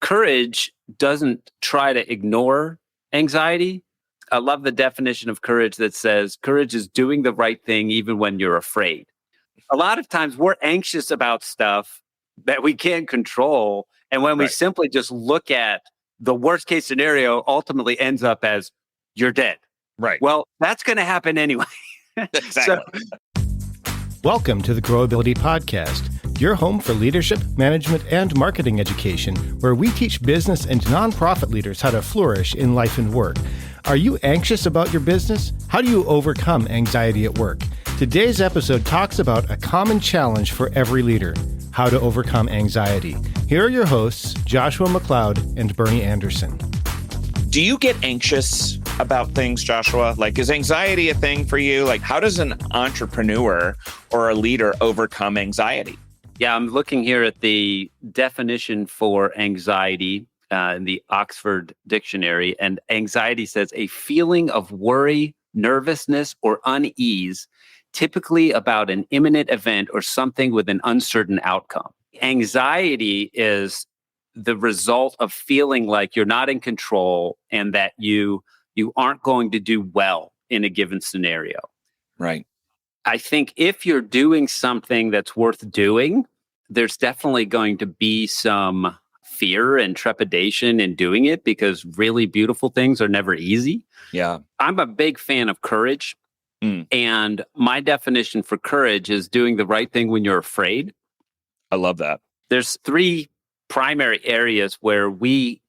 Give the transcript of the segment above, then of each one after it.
courage doesn't try to ignore anxiety. I love the definition of courage that says courage is doing the right thing even when you're afraid. A lot of times we're anxious about stuff that we can't control. And when we simply just look at the worst case scenario, ultimately ends up as you're dead. Right. Well, that's going to happen anyway. Exactly. Welcome to the Growability Podcast, your home for leadership, management, and marketing education, where we teach business and nonprofit leaders how to flourish in life and work. Are you anxious about your business? How do you overcome anxiety at work? Today's episode talks about a common challenge for every leader, how to overcome anxiety. Here are your hosts, Joshua McLeod and Bernie Anderson. Do you get anxious about things, Joshua? Like, is anxiety a thing for you? Like, how does an entrepreneur or a leader overcome anxiety? Yeah, I'm looking here at the definition for anxiety in the Oxford Dictionary, and anxiety says a feeling of worry, nervousness, or unease, typically about an imminent event or something with an uncertain outcome. Anxiety is the result of feeling like you're not in control and that you aren't going to do well in a given scenario. Right. I think if you're doing something that's worth doing, there's definitely going to be some fear and trepidation in doing it because really beautiful things are never easy. Yeah. I'm a big fan of courage. And my definition for courage is doing the right thing when you're afraid. I love that. There's three primary areas where we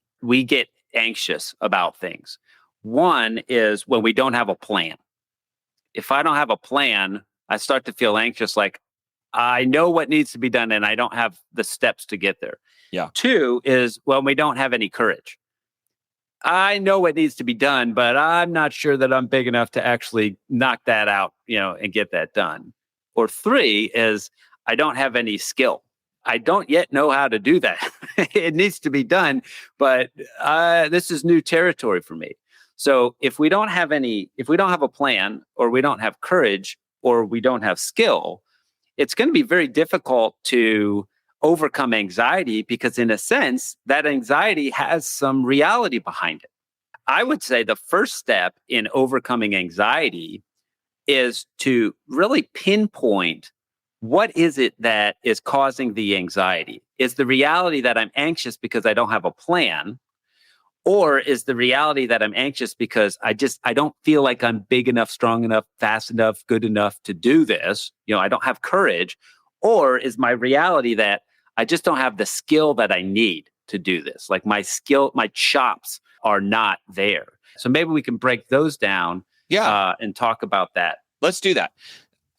get anxious about things. One is when we don't have a plan. If I don't have a plan, I start to feel anxious, like I know what needs to be done and I don't have the steps to get there. Yeah. Two is when we don't have any courage. I know what needs to be done, but I'm not sure that I'm big enough to actually knock that out, and get that done. Or three is I don't have any skill. I don't yet know how to do that. It needs to be done, but this is new territory for me. So if we don't have a plan, or we don't have courage, or we don't have skill, it's going to be very difficult to overcome anxiety because, in a sense, that anxiety has some reality behind it. I would say the first step in overcoming anxiety is to really pinpoint what is it that is causing the anxiety. Is the reality that I'm anxious because I don't have a plan? Or is the reality that I'm anxious because I don't feel like I'm big enough, strong enough, fast enough, good enough to do this? I don't have courage. Or is my reality that I just don't have the skill that I need to do this? Like my chops are not there. So maybe we can break those down and talk about that. Let's do that.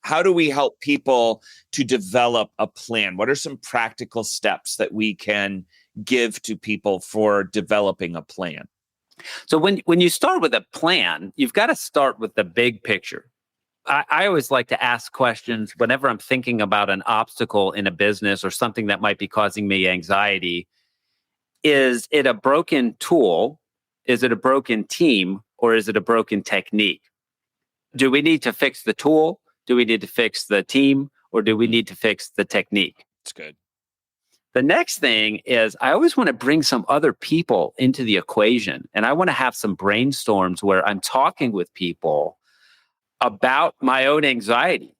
How do we help people to develop a plan? What are some practical steps that we can give to people for developing a plan? So when you start with a plan, you've got to start with the big picture. I always like to ask questions whenever I'm thinking about an obstacle in a business or something that might be causing me anxiety. Is it a broken tool? Is it a broken team? Or is it a broken technique? Do we need to fix the tool? Do we need to fix the team? Or do we need to fix the technique? That's good. The next thing is I always want to bring some other people into the equation. And I want to have some brainstorms where I'm talking with people about my own anxiety.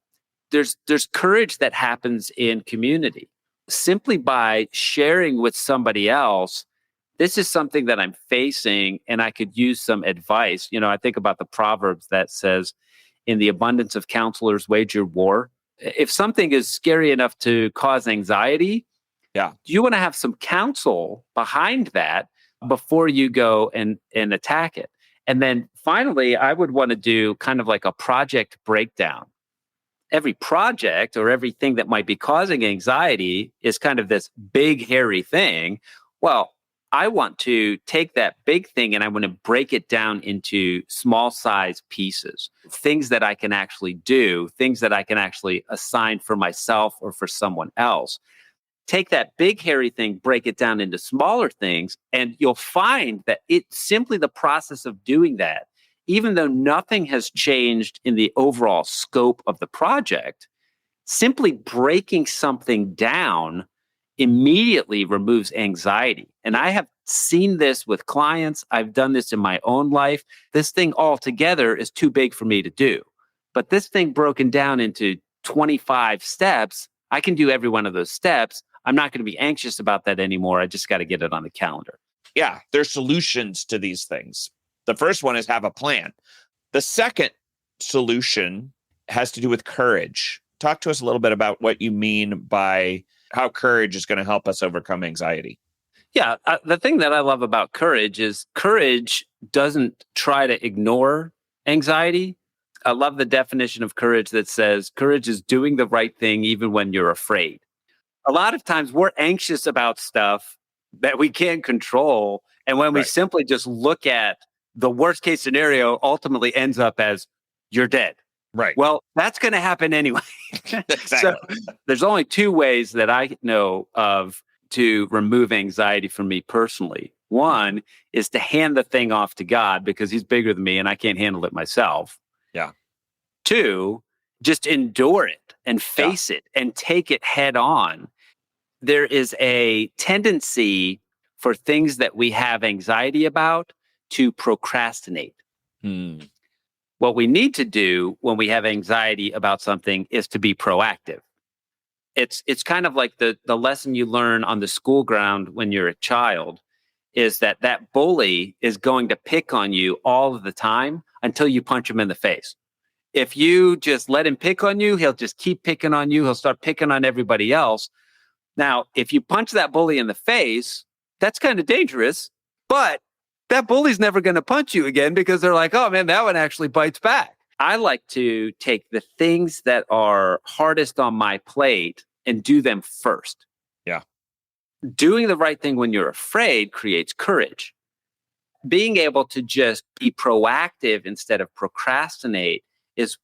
There's courage that happens in community. Simply by sharing with somebody else, this is something that I'm facing and I could use some advice. I think about the Proverbs that says, in the abundance of counselors, wage your war. If something is scary enough to cause anxiety, you want to have some counsel behind that before you go and attack it. And then finally, I would want to do kind of like a project breakdown. Every project or everything that might be causing anxiety is kind of this big, hairy thing. Well, I want to take that big thing and I want to break it down into small size pieces, things that I can actually do, things that I can actually assign for myself or for someone else. Take that big, hairy thing, break it down into smaller things, and you'll find that it's simply the process of doing that, even though nothing has changed in the overall scope of the project, simply breaking something down immediately removes anxiety. And I have seen this with clients. I've done this in my own life. This thing altogether is too big for me to do. But this thing broken down into 25 steps, I can do every one of those steps. I'm not going to be anxious about that anymore. I just got to get it on the calendar. Yeah, there's solutions to these things. The first one is have a plan. The second solution has to do with courage. Talk to us a little bit about what you mean by how courage is going to help us overcome anxiety. Yeah, the thing that I love about courage is courage doesn't try to ignore anxiety. I love the definition of courage that says courage is doing the right thing even when you're afraid. A lot of times we're anxious about stuff that we can't control. And when we simply just look at the worst case scenario, ultimately ends up as you're dead. Right. Well, that's going to happen anyway. Exactly. So there's only two ways that I know of to remove anxiety from me personally. One is to hand the thing off to God because he's bigger than me and I can't handle it myself. Yeah. Two, just endure it and face it and take it head on. There is a tendency for things that we have anxiety about to procrastinate. What we need to do when we have anxiety about something is to be proactive. It's kind of like the lesson you learn on the school ground when you're a child is that bully is going to pick on you all of the time until you punch him in the face. If you just let him pick on you, he'll just keep picking on you. He'll start picking on everybody else. Now, if you punch that bully in the face, that's kind of dangerous, but that bully's never going to punch you again because they're like, oh man, that one actually bites back. I like to take the things that are hardest on my plate and do them first. Yeah. Doing the right thing when you're afraid creates courage. Being able to just be proactive instead of procrastinate is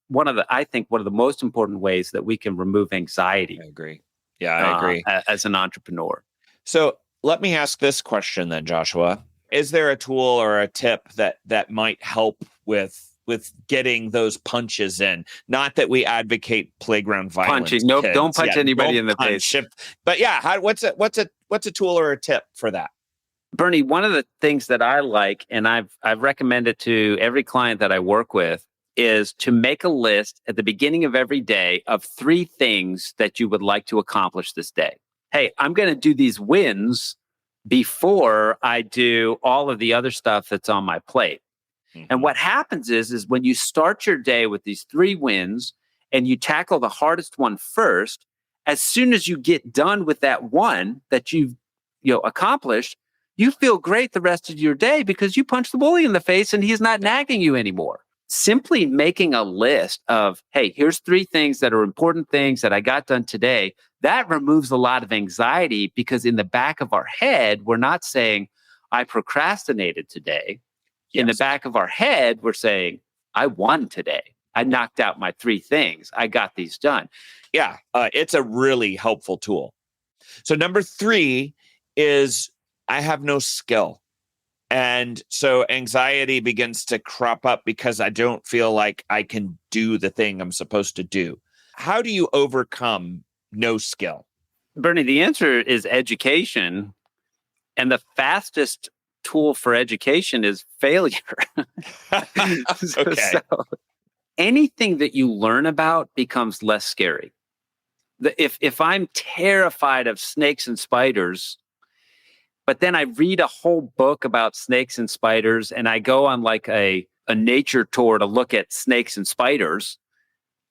I think one of the most important ways that we can remove anxiety. I agree. Yeah, I agree. As an entrepreneur. So let me ask this question then, Joshua. Is there a tool or a tip that might help with getting those punches in? Not that we advocate playground violence. Punching. Nope, don't punch anybody in the face. But yeah, what's a tool or a tip for that? Bernie, one of the things that I like, and I've recommended to every client that I work with, is to make a list at the beginning of every day of 3 things that you would like to accomplish this day. Hey, I'm going to do these wins before I do all of the other stuff that's on my plate. And what happens is when you start your day with these 3 wins and you tackle the hardest one first, as soon as you get done with that one that you've accomplished, you feel great the rest of your day because you punched the bully in the face and he's not nagging you anymore. Simply making a list of, hey, here's 3 things that are important things that I got done today, that removes a lot of anxiety because in the back of our head, we're not saying, I procrastinated today. Yes. In the back of our head, we're saying, I won today. I knocked out my 3 things. I got these done. Yeah, it's a really helpful tool. So number 3 is I have no skill. And so anxiety begins to crop up because I don't feel like I can do the thing I'm supposed to do. How do you overcome no skill? Bernie, the answer is education. And the fastest tool for education is failure. Okay. So anything that you learn about becomes less scary. If I'm terrified of snakes and spiders, but then I read a whole book about snakes and spiders and I go on like a nature tour to look at snakes and spiders,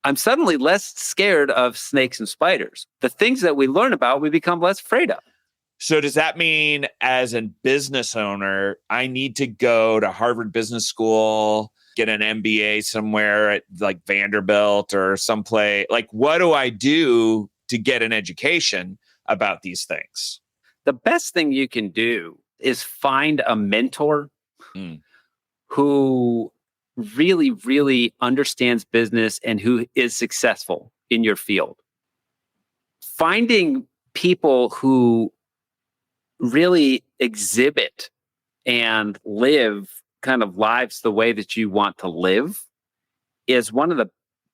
I'm suddenly less scared of snakes and spiders. The things that we learn about, we become less afraid of. So does that mean as a business owner, I need to go to Harvard Business School, get an MBA somewhere at like Vanderbilt or someplace? Like, what do I do to get an education about these things? The best thing you can do is find a mentor who really, really understands business and who is successful in your field. Finding people who really exhibit and live kind of lives the way that you want to live is one of the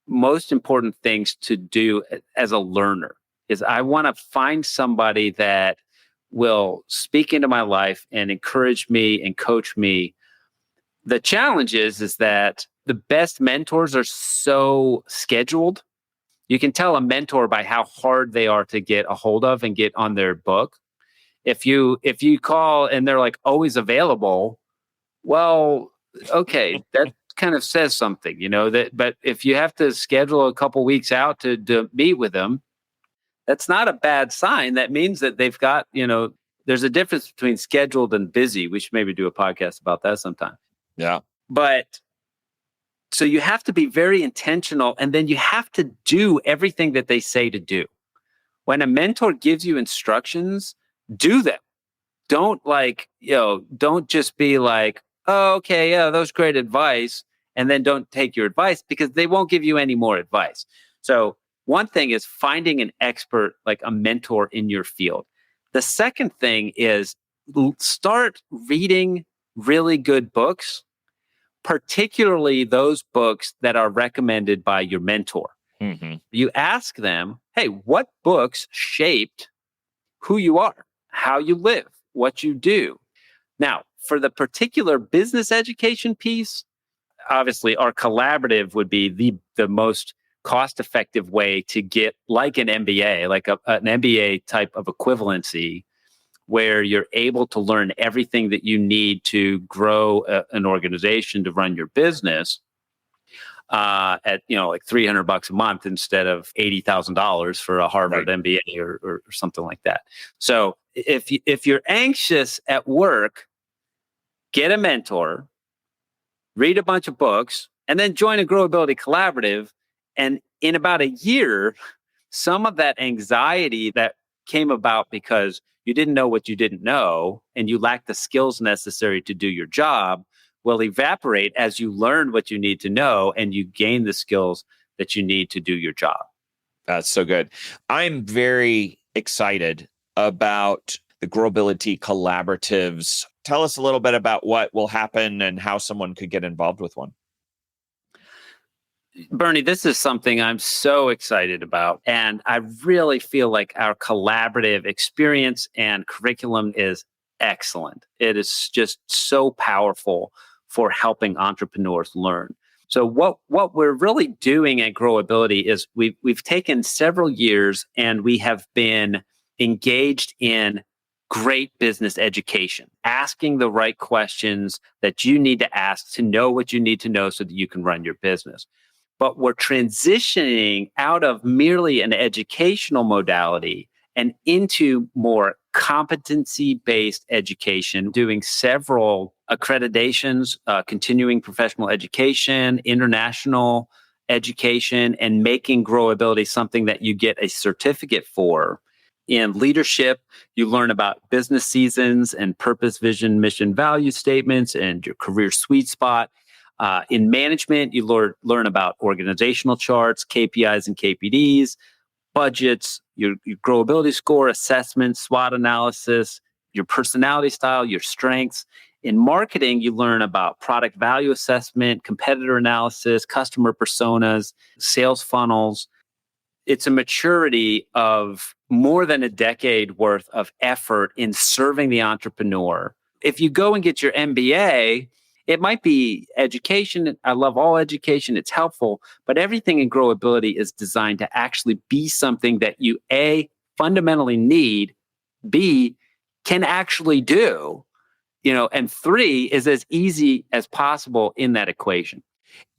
most important things to do as a learner. is I want to find somebody that will speak into my life and encourage me and coach me. The challenge is that the best mentors are so scheduled. You can tell a mentor by how hard they are to get a hold of and get on their book. If you call and they're like always available, well, okay, that kind of says something, but if you have to schedule a couple weeks out to meet with them, that's not a bad sign. That means that they've got, there's a difference between scheduled and busy. We should maybe do a podcast about that sometime. Yeah. But so you have to be very intentional, and then you have to do everything that they say to do. When a mentor gives you instructions, do them. Don't don't just be like, oh, okay, yeah, that was great advice, and then don't take your advice, because they won't give you any more advice. So one thing is finding an expert, like a mentor in your field. The second thing is start reading really good books, particularly those books that are recommended by your mentor. Mm-hmm. You ask them, hey, what books shaped who you are, how you live, what you do? Now, for the particular business education piece, obviously our collaborative would be the most cost-effective way to get like an MBA, like an MBA type of equivalency, where you're able to learn everything that you need to grow an organization, to run your business at like $300 a month instead of $80,000 for a Harvard MBA or something like that. So if you're anxious at work, get a mentor, read a bunch of books, and then join a Growability Collaborative. And in about a year, some of that anxiety that came about because you didn't know what you didn't know and you lacked the skills necessary to do your job will evaporate as you learn what you need to know and you gain the skills that you need to do your job. That's so good. I'm very excited about the Growability Collaboratives. Tell us a little bit about what will happen and how someone could get involved with one. Bernie, this is something I'm so excited about. And I really feel like our collaborative experience and curriculum is excellent. It is just so powerful for helping entrepreneurs learn. So what we're really doing at Growability is we've taken several years and we have been engaged in great business education, asking the right questions that you need to ask to know what you need to know so that you can run your business. But we're transitioning out of merely an educational modality and into more competency-based education, doing several accreditations, continuing professional education, international education, and making Growability something that you get a certificate for. In leadership, you learn about business seasons and purpose, vision, mission, value statements and your career sweet spot. In management, you learn about organizational charts, KPIs and KPDs, budgets, your Growability score, assessment, SWOT analysis, your personality style, your strengths. In marketing, you learn about product value assessment, competitor analysis, customer personas, sales funnels. It's a maturity of more than a decade worth of effort in serving the entrepreneur. If you go and get your MBA, it might be education. I love all education. It's helpful. But everything in Growability is designed to actually be something that you, A, fundamentally need, B, can actually do, and 3, is as easy as possible in that equation.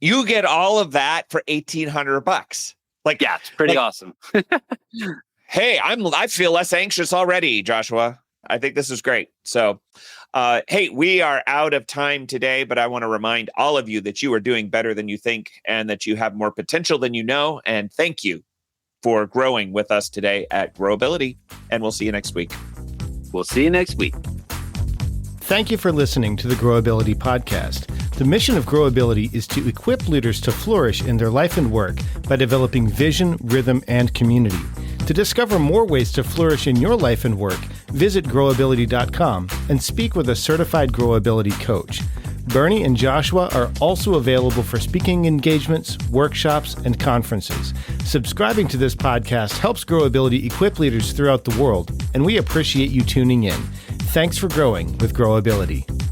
You get all of that for $1,800. Yeah, it's pretty awesome. Hey, I feel less anxious already, Joshua. I think this is great. So, hey, we are out of time today, but I want to remind all of you that you are doing better than you think and that you have more potential than you know. And thank you for growing with us today at Growability. And we'll see you next week. We'll see you next week. Thank you for listening to the Growability Podcast. The mission of Growability is to equip leaders to flourish in their life and work by developing vision, rhythm, and community. To discover more ways to flourish in your life and work, visit growability.com and speak with a certified Growability coach. Bernie and Joshua are also available for speaking engagements, workshops, and conferences. Subscribing to this podcast helps Growability equip leaders throughout the world, and we appreciate you tuning in. Thanks for growing with Growability.